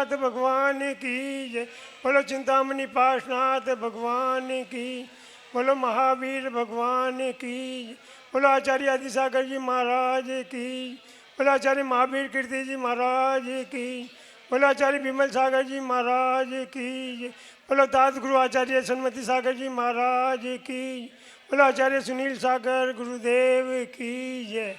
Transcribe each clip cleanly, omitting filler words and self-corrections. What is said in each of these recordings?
नाथ भगवान की जय। बोलो चिंतामणि पार्श्वनाथ भगवान की, बोलो महावीर भगवान की, बोलो आचार्य आदिसागर जी महाराज की, बोलो आचार्य महावीर कीर्ति जी महाराज की, बोलो आचार्य विमल सागर जी महाराज की, बोलो तात गुरु आचार्य सन्मति सागर जी महाराज की, बोलो आचार्य सुनील सागर गुरुदेव की जय।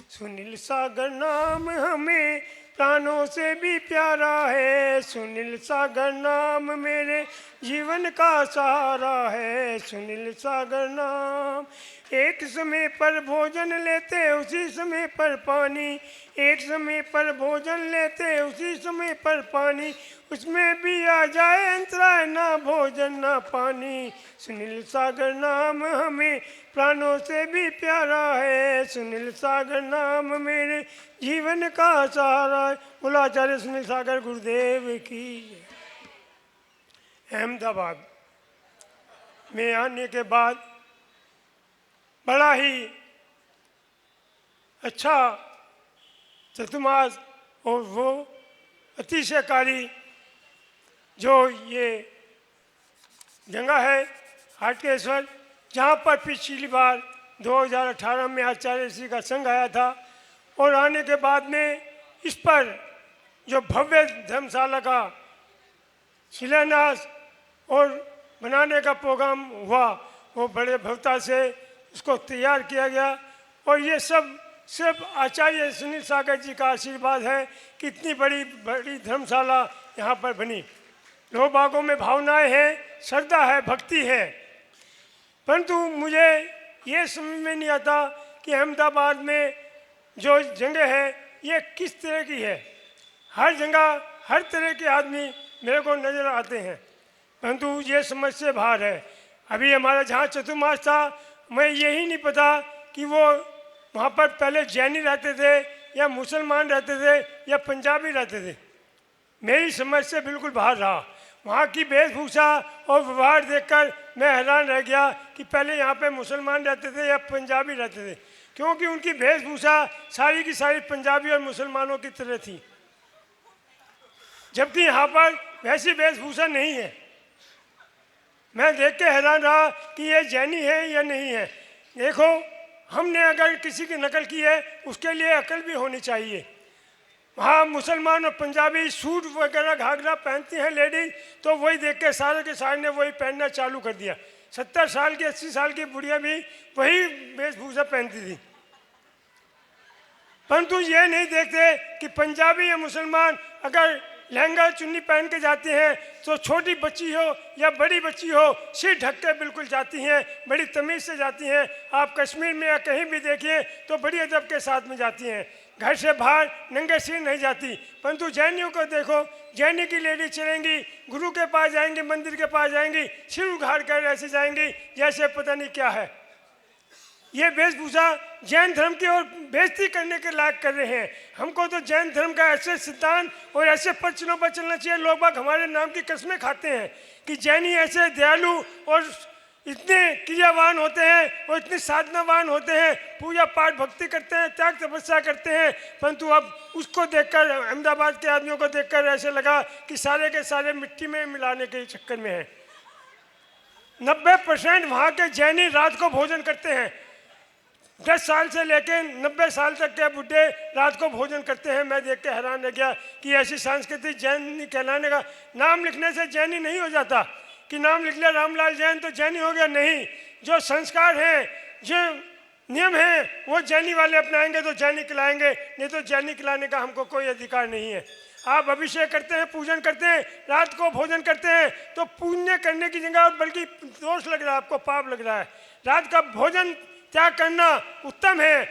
सुनील सागर नाम हमें प्राणों से भी प्यारा है, सुनील सागर नाम मेरे जीवन का सहारा है, सुनील सागर नाम। एक समय पर भोजन लेते उसी समय पर पानी, एक समय पर भोजन लेते उसी समय पर पानी, उसमें भी आ जाए अंतराय ना भोजन ना पानी। सुनील सागर नाम हमें प्राणों से भी प्यारा है, सुनील सागर नाम मेरे जीवन का सहारा है। बोलो आचार्य सुनील सागर गुरुदेव की। अहमदाबाद में आने के बाद बड़ा ही अच्छा चतुर्मास और वो अतिशयकारी जो ये जगह है हाटकेश्वर, जहाँ पर पिछली बार 2018 में आचार्य श्री का संघ आया था, और आने के बाद में इस पर जो भव्य धर्मशाला का शिलान्यास और बनाने का प्रोग्राम हुआ, वो बड़े भव्यता से उसको तैयार किया गया। और ये सब सिर्फ आचार्य सुनील सागर जी का आशीर्वाद है कि इतनी बड़ी बड़ी धर्मशाला यहाँ पर बनी। लोग बागों में भावनाएं हैं, श्रद्धा है, भक्ति है, परंतु मुझे ये समझ में नहीं आता कि अहमदाबाद में जो जगह है ये किस तरह की है। हर जगह हर तरह के आदमी मेरे को नज़र आते हैं, परंतु ये समझ से बाहर है। अभी हमारा जहाँ चतुर्मास था, मैं यही नहीं पता कि वो वहाँ पर पहले जैनी रहते थे या मुसलमान रहते थे या पंजाबी रहते थे। मेरी समझ से बिल्कुल बाहर रहा। वहाँ की वेशभूषा और व्यवहार देखकर मैं हैरान रह गया कि पहले यहाँ पे मुसलमान रहते थे या पंजाबी रहते थे, क्योंकि उनकी वेशभूषा सारी की सारी पंजाबी और मुसलमानों की तरह थी, जबकि यहाँ पर वैसी वेशभूषा नहीं है। मैं देख के हैरान रहा कि ये जैनी है या नहीं है। देखो, हमने अगर किसी की नकल की है उसके लिए अकल भी होनी चाहिए। वहाँ मुसलमान और पंजाबी सूट वगैरह घाघरा पहनती हैं लेडीज, तो वही देख के सारे के सारे ने वही पहनना चालू कर दिया। 70 साल की 80 साल की बुढ़िया भी वही वेशभूषा पहनती थी, परंतु ये नहीं देखते कि पंजाबी या मुसलमान अगर लहंगा चुन्नी पहन के जाती हैं तो छोटी बच्ची हो या बड़ी बच्ची हो सिर ढक के बिल्कुल जाती हैं, बड़ी तमीज़ से जाती हैं। आप कश्मीर में या कहीं भी देखिए तो बड़ी अदब के साथ में जाती हैं, घर से बाहर नंगे सिर नहीं जाती। परंतु जैनियों को देखो, जैनी की लेडी चलेंगी, गुरु के पास जाएंगी, मंदिर के पास जाएंगी, सिर उघाड़ कर ऐसे जाएंगी जैसे पता नहीं क्या है। ये वेशभूषा जैन धर्म की ओर बेइज्जती करने के लायक कर रहे हैं। हमको तो जैन धर्म का ऐसे सिद्धांत और ऐसे पचनों पर चलना चाहिए। लोग बाग हमारे नाम की कस्में खाते हैं कि जैनी ऐसे दयालु और इतने क्रियावान होते हैं और इतने साधनावान होते हैं, पूजा पाठ भक्ति करते हैं, त्याग तपस्या करते हैं, परंतु अब उसको देखकर अहमदाबाद के आदमियों को देखकर ऐसे लगा कि सारे के सारे मिट्टी में मिलाने के चक्कर में है। 90% वहाँ के जैनी रात को भोजन करते हैं। 10 साल से लेकर 90 साल तक के बुढ़े रात को भोजन करते हैं। मैं देख के हैरान रह गया कि ऐसी संस्कृति जैनी कहलाने का। नाम लिखने से जैनी नहीं हो जाता कि नाम लिख लिया रामलाल जैन तो जैनी हो गया, नहीं। जो संस्कार हैं, जो नियम हैं, वो जैनी वाले अपनाएंगे तो जैनी खिलाएंगे, नहीं तो जैनी खिलाने का हमको कोई अधिकार नहीं है। आप अभिषेक करते हैं, पूजन करते हैं, रात को भोजन करते हैं तो पुण्य करने की जगह बल्कि दोष लग रहा है, आपको पाप लग रहा है। रात का भोजन त्याग करना उत्तम है,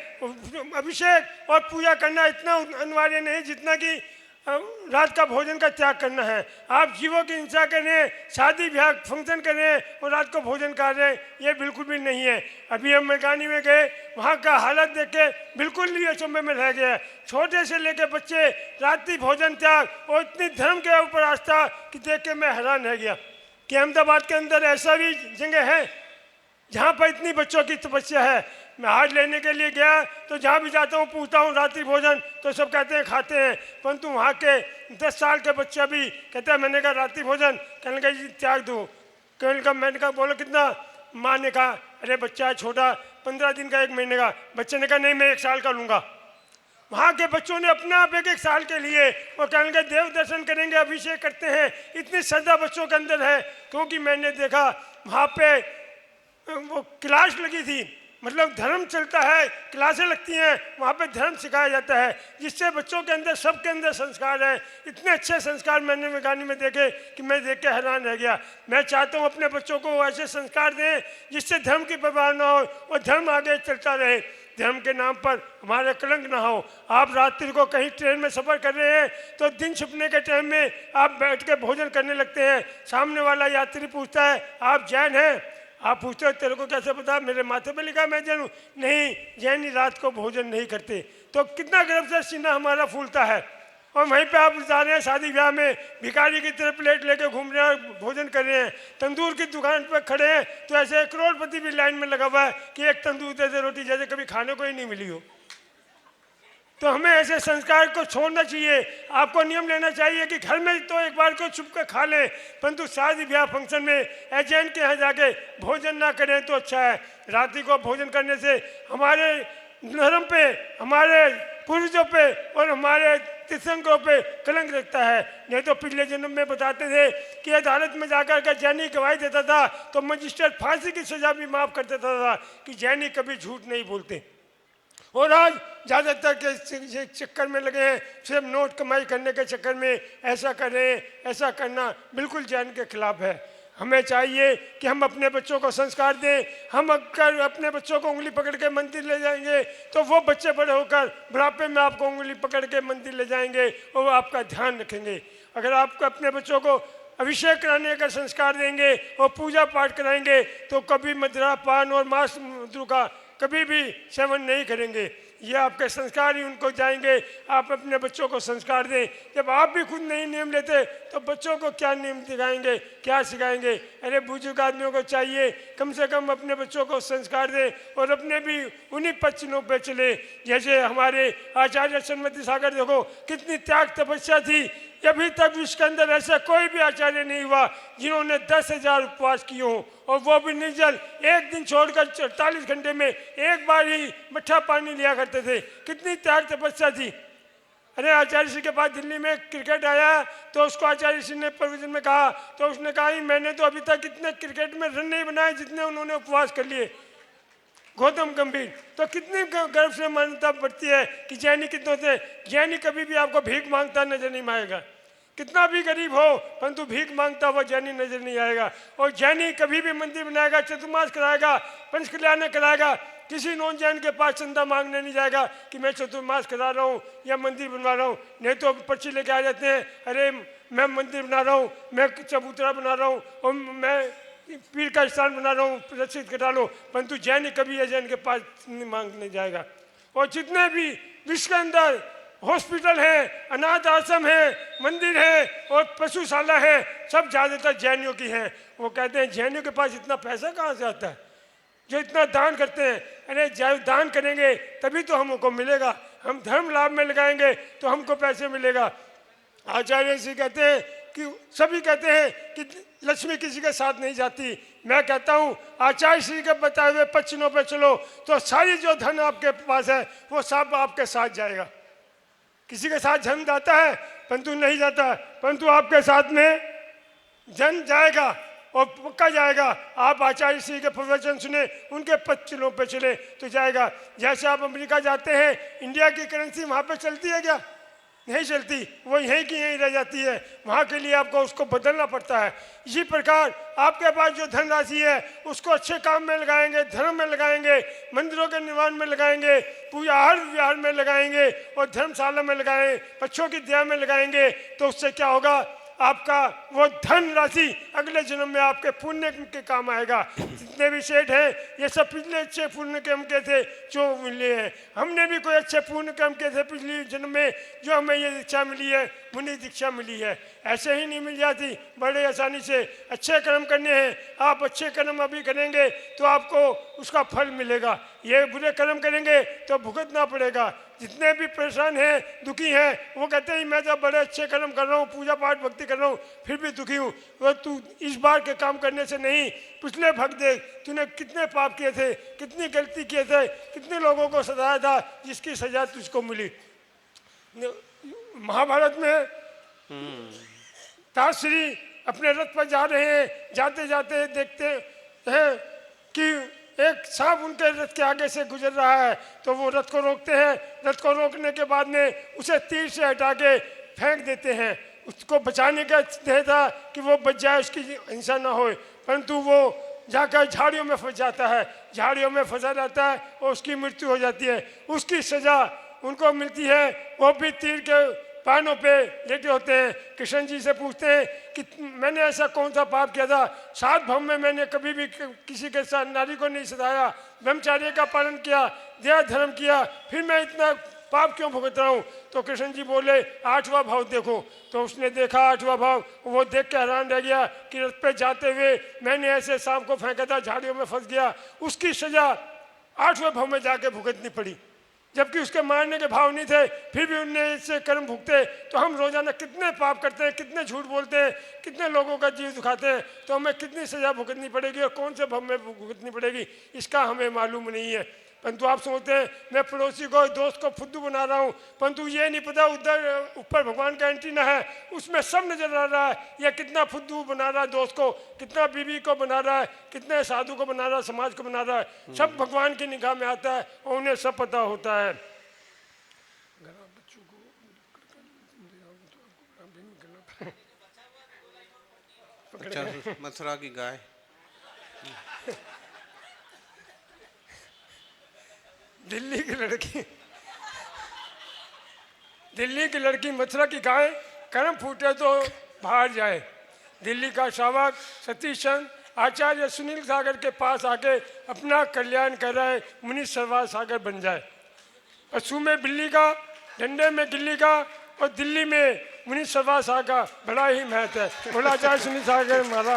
अभिषेक और पूजा करना इतना अनिवार्य नहीं जितना कि रात का भोजन का त्याग करना है। आप जीवों की हिंसा कर रहे हैं, शादी ब्याह फंक्शन कर रहे हैं और रात को भोजन कर रहे हैं, ये बिल्कुल भी नहीं है। अभी हम मैदानी में गए, वहाँ का हालत देख के बिल्कुल भी अचंभे में रह गया। छोटे से लेकर बच्चे रात्रि भोजन त्याग और इतनी धर्म के ऊपर आस्था कि देख के मैं हैरान रह गया कि अहमदाबाद के अंदर ऐसा भी जगह है जहाँ पर इतनी बच्चों की तपस्या है। मैं हाथ लेने के लिए गया तो जहाँ भी जाता हूँ पूछता हूँ रात्रि भोजन, तो सब कहते हैं खाते हैं, परंतु वहाँ के 10 साल के बच्चा भी कहता है मैंने कहा रात्रि भोजन, कहने लगा जी त्याग दो। कहने का मैंने कहा बोलो कितना? माँ ने कहा अरे बच्चा है छोटा, 15 दिन का 1 महीने का। बच्चे ने कहा नहीं मैं 1 साल का लूँगा। वहाँ के बच्चों ने अपने आप 1-1 साल के लिए वो कहने लगे देव दर्शन करेंगे, अभिषेक करते हैं, इतनी श्रद्धा बच्चों के अंदर है। क्योंकि मैंने देखा वहाँ पे वो क्लास लगी थी, मतलब धर्म चलता है, क्लासें लगती हैं, वहाँ पे धर्म सिखाया जाता है, जिससे बच्चों के अंदर सबके अंदर संस्कार है। इतने अच्छे संस्कार मैंने गानी में देखे कि मैं देख के हैरान रह गया। मैं चाहता हूँ अपने बच्चों को ऐसे संस्कार दें जिससे धर्म की परवाह ना हो और धर्म आगे चलता रहे, धर्म के नाम पर हमारा कलंक ना हो। आप रात्रि को कहीं ट्रेन में सफ़र कर रहे हैं तो दिन छिपने के टाइम में आप बैठ के भोजन करने लगते हैं, सामने वाला यात्री पूछता है आप जैन हैं? आप पूछते हो तेरे को कैसे पता? मेरे माथे पे लिखा मैं जैन हूँ। नहीं, जैनी रात को भोजन नहीं करते। तो कितना गर्व से सीना हमारा फूलता है। और वहीं पे आप जा रहे हैं शादी ब्याह में, भिखारी की तरह प्लेट लेके घूम रहे हैं, भोजन कर रहे हैं, तंदूर की दुकान पर खड़े हैं तो ऐसे करोड़पति भी लाइन में लगा हुआ है कि एक तंदूर दे दे रोटी, जैसे कभी खाने को ही नहीं मिली हो। तो हमें ऐसे संस्कार को छोड़ना चाहिए। आपको नियम लेना चाहिए कि घर में तो एक बार को छुप कर खा लें, परंतु शादी ब्याह फंक्शन में एजेंट के यहाँ जाके भोजन ना करें तो अच्छा है। रात्रि को भोजन करने से हमारे धर्म पे, हमारे पूर्वजों पे और हमारे तीर्थंकरों पे कलंक लगता है। नहीं तो पिछले जन्म में बताते थे कि अदालत में जाकर के जैनी गवाही देता था तो मजिस्ट्रेट फांसी की सजा भी माफ़ कर देता था कि जैनी कभी झूठ नहीं बोलते। और आज ज़्यादातर के चक्कर में लगे हैं, सिर्फ नोट कमाई करने के चक्कर में ऐसा कर रहे हैं। ऐसा करना बिल्कुल जैन के खिलाफ है। हमें चाहिए कि हम अपने बच्चों को संस्कार दें। हम अगर अपने बच्चों को उंगली पकड़ के मंदिर ले जाएंगे तो वो बच्चे बड़े होकर बुढ़ापे में आपको उंगली पकड़ के मंदिर ले जाएंगे और वो आपका ध्यान रखेंगे। अगर आपको अपने बच्चों को अभिषेक कराने का संस्कार देंगे और पूजा पाठ कराएंगे तो कभी मदिरा पान और मांस मधु का कभी भी सेवन नहीं करेंगे। ये आपके संस्कार ही उनको जाएंगे। आप अपने बच्चों को संस्कार दें। जब आप भी खुद नहीं नियम लेते तो बच्चों को क्या नियम दिखाएंगे, क्या सिखाएंगे? अरे बुजुर्ग आदमियों को चाहिए कम से कम अपने बच्चों को संस्कार दें और अपने भी उन्हीं पच्चनों पे चले। जैसे हमारे आचार्य सन्मति सागर देखो कितनी त्याग तपस्या थी। अभी तक विश्व के अंदर ऐसा कोई भी आचार्य नहीं हुआ जिन्होंने 10,000 उपवास किए हों, और वो भी निर्जल, एक दिन छोड़कर 48 घंटे में एक बार ही मट्ठा पानी लिया करते थे। कितनी त्याग तपस्या थी। अरे आचार्य श्री के पास दिल्ली में क्रिकेट आया तो उसको आचार्य श्री ने प्रवचन में कहा तो उसने कहा मैंने तो अभी तक इतने क्रिकेट में रन नहीं बनाए जितने उन्होंने उपवास कर लिए। गौतम गंभीर तो कितनी गर्व से मान्यता बढ़ती है कि जैनी कितनों से, जैनी कभी भी आपको भीख मांगता नजर नहीं आएगा। कितना भी गरीब हो परंतु भीख मांगता हुआ जैनी नजर नहीं आएगा। और जैनी कभी भी मंदिर बनाएगा, चतुर्मास कराएगा, पंचकल्याण कराएगा, किसी नॉन जैन के पास चंदा मांगने नहीं जाएगा कि मैं चतुर्मास करा रहा हूँ या मंदिर बनवा रहा हूँ। नहीं तो पर्ची लेके आ जाते हैं, अरे मैं मंदिर बना रहा हूँ, मैं चबूतरा बना रहा हूँ और मैं पीर का स्थान बना रहा हूँ, प्रदर्शित करा लो। परंतु जैन कभी जैन के पास नहीं मांगने जाएगा। और जितने भी विश्व के अंदर हॉस्पिटल है, अनाथ आश्रम है, मंदिर है और पशुशाला है, सब ज़्यादातर जैनियों की हैं। वो कहते हैं जैनियों के पास इतना पैसा कहाँ से आता है जो इतना दान करते हैं। अरे जब दान करेंगे तभी तो हमको मिलेगा। हम धर्म लाभ में लगाएंगे तो हमको पैसे मिलेगा। आचार्य जी कहते हैं कि सभी कहते हैं कि लक्ष्मी किसी के साथ नहीं जाती। मैं कहता हूँ आचार्य श्री के बताए हुए पच्चनों पे चलो तो सारी जो धन आपके पास है वो सब आपके साथ जाएगा। किसी के साथ धन जाता है परंतु नहीं जाता, परंतु आपके साथ में धन जाएगा और पक्का जाएगा। आप आचार्य श्री के प्रवचन सुने, उनके पच्चनों पे चले तो जाएगा। जैसे आप अमेरिका जाते हैं, इंडिया की करेंसी वहाँ पे चलती है क्या? नहीं चलती, वो यहीं की यहीं रह जाती है। वहाँ के लिए आपको उसको बदलना पड़ता है। इसी प्रकार आपके पास जो धनराशि है उसको अच्छे काम में लगाएंगे, धर्म में लगाएंगे, मंदिरों के निर्माण में लगाएंगे, पूजा हर विहार में लगाएंगे और धर्मशाला में लगाएं, बच्चों की दया में लगाएंगे तो उससे क्या होगा? आपका वो धन राशि अगले जन्म में आपके पुण्य के काम आएगा। जितने भी सेठ हैं ये सब पिछले अच्छे पुण्य कर्म के थे जो मिले हैं। हमने भी कोई अच्छे पुण्य कर्म के थे पिछले जन्म में जो हमें ये दीक्षा मिली है, मुनि दीक्षा मिली है। ऐसे ही नहीं मिल जाती बड़े आसानी से। अच्छे कर्म करने हैं, आप अच्छे कर्म अभी करेंगे तो आपको उसका फल मिलेगा। ये बुरे कर्म करेंगे तो भुगतना पड़ेगा। जितने भी परेशान हैं, दुखी हैं, वो कहते हैं मैं तो बड़े अच्छे कर्म कर रहा हूँ, पूजा पाठ भक्ति कर रहा हूँ, फिर भी दुखी हूँ। वो तू इस बार के काम करने से नहीं, पिछले भक्त देख तूने कितने पाप किए थे, कितनी गलती किए थे, कितने लोगों को सजाया था, जिसकी सजा तुझको मिली। महाभारत में ताश्री अपने रथ पर जा रहे हैं, जाते जाते देखते हैं कि एक सांप उनके रथ के आगे से गुजर रहा है, तो वो रथ को रोकते हैं। रथ को रोकने के बाद में उसे तीर से हटा के फेंक देते हैं। उसको बचाने का ध्येय था कि वो बच जाए, उसकी हिंसा ना हो, परंतु वो जाकर झाड़ियों में फंस जाता है, झाड़ियों में फंसा रहता है और उसकी मृत्यु हो जाती है। उसकी सजा उनको मिलती है, वो भी तीर के पानों पे लेटे होते हैं। कृष्ण जी से पूछते हैं कि मैंने ऐसा कौन सा पाप किया था, 7 भव में मैंने कभी भी किसी के साथ नारी को नहीं सताया, ब्रह्मचार्य का पालन किया, दया धर्म किया, फिर मैं इतना पाप क्यों भुगत रहा हूँ। तो कृष्ण जी बोले 8वां भाव देखो। तो उसने देखा 8वां भाव, वो देख के हैरान रह गया कि रथ पे जाते हुए मैंने ऐसे सांप को फेंका था, झाड़ियों में फंस गया। उसकी सजा 8वें भाव में जाके भुगतनी पड़ी, जबकि उसके मारने के भाव नहीं थे, फिर भी उनने इससे कर्म भुगते। तो हम रोजाना कितने पाप करते हैं, कितने झूठ बोलते हैं, कितने लोगों का जीव दुखाते हैं, तो हमें कितनी सजा भुगतनी पड़ेगी और कौन से भव में भुगतनी पड़ेगी, इसका हमें मालूम नहीं है। परंतु आप सोचते हैं मैं पड़ोसी को, दोस्त को फुद्दू बना रहा हूँ, परंतु ये नहीं पता उधर ऊपर भगवान का एंटीना है, उसमें सब नजर आ रहा है। यह कितना फुद्दू बना रहा है दोस्त को, कितना बीवी को बना रहा है, कितने साधु को बना रहा है, समाज को बना रहा है, सब भगवान की निगाह में आता है और उन्हें सब पता होता है। मथुरा की गाय, दिल्ली की लड़की मथुरा की गाय, कर्म फूटे तो बाहर जाए। दिल्ली का शावक सतीश चंद आचार्य सुनील सागर के पास आके अपना कल्याण कर रहे, मुनि सर्वा सागर बन जाए। पशु में बिल्ली का, डंडे में गिल्ली का और दिल्ली में मुनि सर्वा सागर का बड़ा ही महत्व है। बोला आचार्य सुनील सागर महाराज।